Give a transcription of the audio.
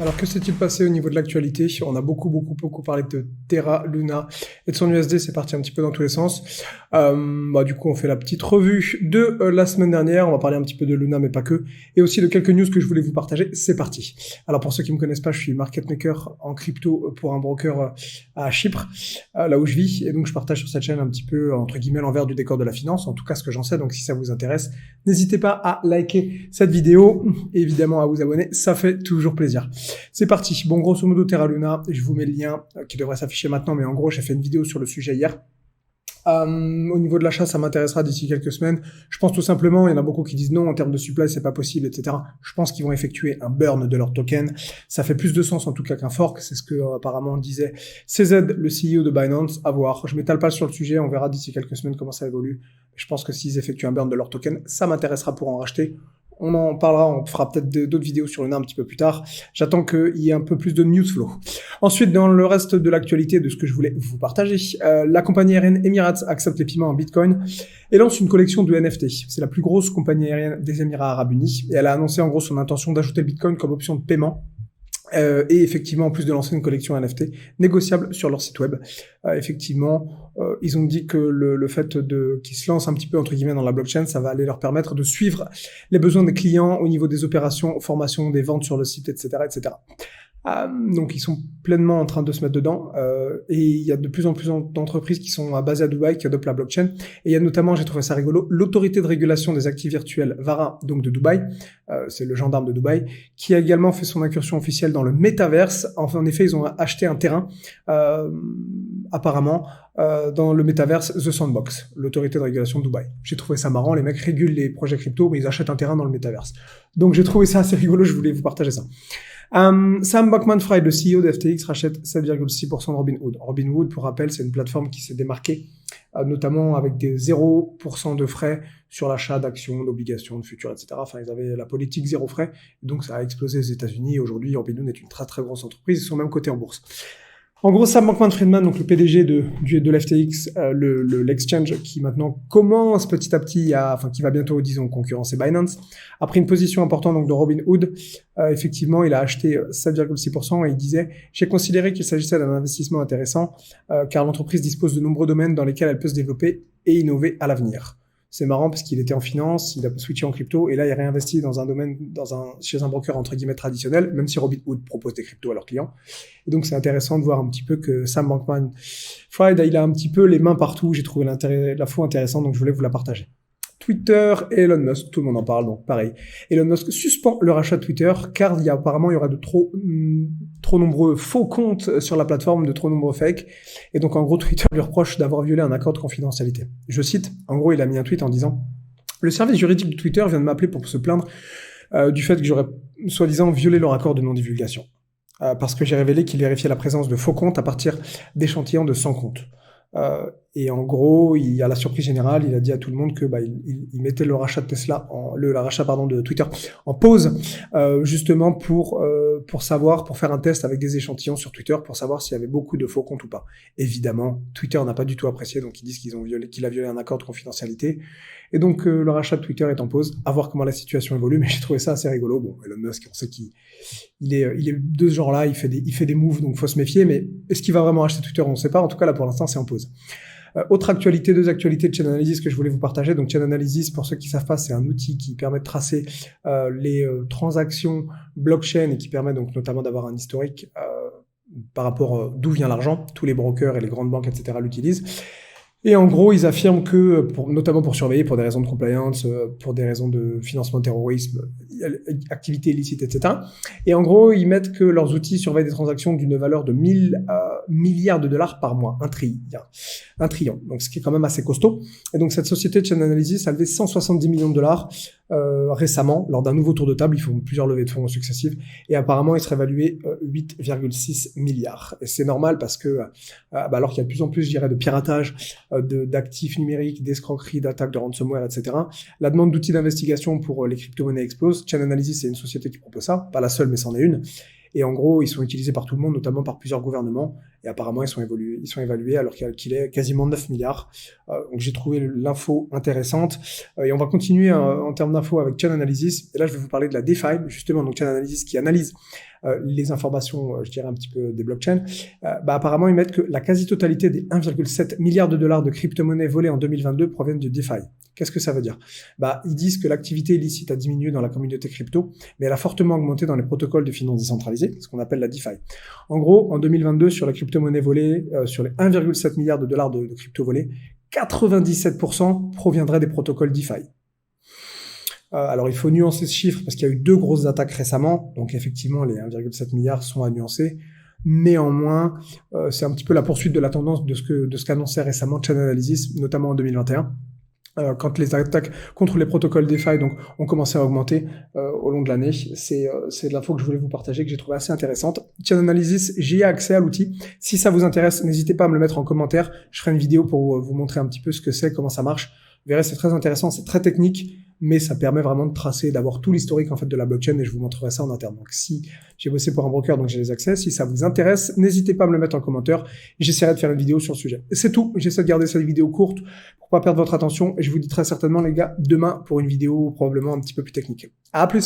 Alors que s'est-il passé au niveau de l'actualité? On a beaucoup parlé de Terra Luna et de son USD, c'est parti un petit peu dans tous les sens. Du coup, on fait la petite revue de la semaine dernière, on va parler un petit peu de Luna, mais pas que, et aussi de quelques news que je voulais vous partager, c'est parti. Alors pour ceux qui me connaissent pas, je suis market maker en crypto pour un broker à Chypre, là où je vis, et donc je partage sur cette chaîne un petit peu, entre guillemets, l'envers du décor de la finance, en tout cas ce que j'en sais, donc si ça vous intéresse, n'hésitez pas à liker cette vidéo, et évidemment à vous abonner, ça fait toujours plaisir. C'est parti. Bon, grosso modo, Terra Luna, je vous mets le lien qui devrait s'afficher maintenant, mais en gros, j'ai fait une vidéo sur le sujet hier. Au niveau de l'achat, ça m'intéressera d'ici quelques semaines. Je pense tout simplement, il y en a beaucoup qui disent non, en termes de supply, c'est pas possible, etc. Je pense qu'ils vont effectuer un burn de leur token. Ça fait plus de sens en tout cas qu'un fork. C'est ce que apparemment disait CZ, le CEO de Binance. À voir. Je m'étale pas sur le sujet. On verra d'ici quelques semaines comment ça évolue. Je pense que s'ils effectuent un burn de leur token, ça m'intéressera pour en racheter. On en parlera, on fera peut-être d'autres vidéos sur Luna un petit peu plus tard. J'attends qu'il y ait un peu plus de news flow. Ensuite, dans le reste de l'actualité de ce que je voulais vous partager, la compagnie aérienne Emirates accepte les paiements en Bitcoin et lance une collection de NFT. C'est la plus grosse compagnie aérienne des Émirats Arabes Unis et elle a annoncé en gros son intention d'ajouter le Bitcoin comme option de paiement. Et effectivement, en plus de lancer une collection NFT négociable sur leur site web, ils ont dit que le fait qu'ils se lancent un petit peu entre guillemets dans la blockchain, ça va aller leur permettre de suivre les besoins des clients au niveau des opérations, formation, des ventes sur le site, etc., etc. Donc ils sont pleinement en train de se mettre dedans et il y a de plus en plus d'entreprises qui sont basées à Dubaï qui adoptent la blockchain et il y a notamment, j'ai trouvé ça rigolo, l'autorité de régulation des actifs virtuels VARA, donc de Dubaï, c'est le gendarme de Dubaï, qui a également fait son incursion officielle dans le métaverse. Enfin, en effet, ils ont acheté un terrain apparemment dans le métaverse The Sandbox, l'autorité de régulation de Dubaï. J'ai trouvé ça marrant, les mecs régulent les projets crypto mais ils achètent un terrain dans le métaverse. Donc j'ai trouvé ça assez rigolo, je voulais vous partager ça. Sam Bankman-Fried, le CEO de FTX, rachète 7,6% de Robinhood. Robinhood, pour rappel, c'est une plateforme qui s'est démarquée, notamment avec des 0% de frais sur l'achat d'actions, d'obligations, de futurs, etc. Enfin, ils avaient la politique zéro frais, donc ça a explosé aux États-Unis. Aujourd'hui, Robinhood est une très très grosse entreprise, ils sont même cotés en bourse. En gros, Sam Bankman-Fried, donc le PDG de l'FTX, l'exchange qui maintenant commence petit à petit qui va bientôt, disons, concurrencer Binance, a pris une position importante donc de Robinhood. Effectivement, il a acheté 7,6% et il disait « J'ai considéré qu'il s'agissait d'un investissement intéressant car l'entreprise dispose de nombreux domaines dans lesquels elle peut se développer et innover à l'avenir. » C'est marrant parce qu'il était en finance, il a switché en crypto et là il a réinvesti dans un domaine, chez un broker entre guillemets traditionnel, même si Robinhood propose des cryptos à leurs clients. Et donc c'est intéressant de voir un petit peu que Sam Bankman-Fried, il a un petit peu les mains partout. J'ai trouvé l'info intéressante, donc je voulais vous la partager. Twitter et Elon Musk, tout le monde en parle, donc pareil. Elon Musk suspend le rachat de Twitter car apparemment il y aura de trop nombreux faux comptes sur la plateforme, de trop nombreux fakes. Et donc en gros Twitter lui reproche d'avoir violé un accord de confidentialité. Je cite, en gros il a mis un tweet en disant « Le service juridique de Twitter vient de m'appeler pour se plaindre du fait que j'aurais soi-disant violé leur accord de non-divulgation. Parce que j'ai révélé qu'il vérifiait la présence de faux comptes à partir d'échantillons de 100 comptes. » Et en gros, il y a la surprise générale, il a dit à tout le monde que il mettait le rachat de Tesla, le rachat de Twitter en pause, justement pour faire un test avec des échantillons sur Twitter pour savoir s'il y avait beaucoup de faux comptes ou pas. Évidemment, Twitter n'a pas du tout apprécié, donc ils disent qu'il a violé un accord de confidentialité. Et donc le rachat de Twitter est en pause, à voir comment la situation évolue, mais j'ai trouvé ça assez rigolo. Bon, Elon Musk, on sait qu'il est de ce genre-là, il fait des moves, donc faut se méfier, mais est-ce qu'il va vraiment acheter Twitter? On ne sait pas, en tout cas là pour l'instant c'est en pause. Autre actualité, deux actualités de Chainalysis que je voulais vous partager. Donc Chainalysis, pour ceux qui savent pas, c'est un outil qui permet de tracer les transactions blockchain et qui permet donc notamment d'avoir un historique par rapport d'où vient l'argent. Tous les brokers et les grandes banques, etc. l'utilisent. Et en gros, ils affirment que, notamment pour surveiller, pour des raisons de compliance, pour des raisons de financement de terrorisme, activités illicites, etc. Et en gros, ils mettent que leurs outils surveillent des transactions d'une valeur de 1000 milliards de dollars par mois, un trillion, donc ce qui est quand même assez costaud. Et donc cette société de Chainalysis a levé 170 millions de dollars récemment, lors d'un nouveau tour de table. Ils font plusieurs levées de fonds successives, et apparemment, ils seraient évalués 8,6 milliards. Et c'est normal parce que, alors qu'il y a de plus en plus, je dirais, de piratage, d'actifs numériques, d'escroqueries, d'attaques, de ransomware, etc. La demande d'outils d'investigation pour les crypto-monnaies explose. Chainalysis, c'est une société qui propose ça, pas la seule, mais c'en est une. Et en gros, ils sont utilisés par tout le monde, notamment par plusieurs gouvernements. Et apparemment, ils sont évalués alors qu'il est quasiment 9 milliards. Donc j'ai trouvé l'info intéressante. Et on va continuer en termes d'infos avec Chainalysis. Et là, je vais vous parler de la DeFi, justement. Donc Chainalysis qui analyse les informations, je dirais un petit peu des blockchains. Apparemment, ils mettent que la quasi-totalité des 1,7 milliard de dollars de crypto-monnaies volées en 2022 proviennent de DeFi. Qu'est-ce que ça veut dire? Ils disent que l'activité illicite a diminué dans la communauté crypto, mais elle a fortement augmenté dans les protocoles de finances décentralisées, ce qu'on appelle la DeFi. En gros, en 2022, sur la crypto-monnaie volée, sur les 1,7 milliard de dollars de crypto volées, 97% proviendraient des protocoles DeFi. Alors, il faut nuancer ce chiffre parce qu'il y a eu 2 grosses attaques récemment. Donc, effectivement, les 1,7 milliard sont à nuancer. Néanmoins, c'est un petit peu la poursuite de la tendance de ce qu'annonçait récemment Chainalysis, notamment en 2021. Quand les attaques contre les protocoles DeFi donc, ont commencé à augmenter au long de l'année. C'est de l'info que je voulais vous partager, que j'ai trouvé assez intéressante. Chainalysis, j'y ai accès à l'outil. Si ça vous intéresse, n'hésitez pas à me le mettre en commentaire. Je ferai une vidéo pour vous montrer un petit peu ce que c'est, comment ça marche. Vous verrez, c'est très intéressant, c'est très technique, mais ça permet vraiment de tracer, d'avoir tout l'historique en fait de la blockchain et je vous montrerai ça en interne. Donc si j'ai bossé pour un broker, donc j'ai les accès, si ça vous intéresse, n'hésitez pas à me le mettre en commentaire. J'essaierai de faire une vidéo sur le sujet. C'est tout, j'essaie de garder cette vidéo courte pour pas perdre votre attention et je vous dis très certainement les gars, demain pour une vidéo probablement un petit peu plus technique. À plus.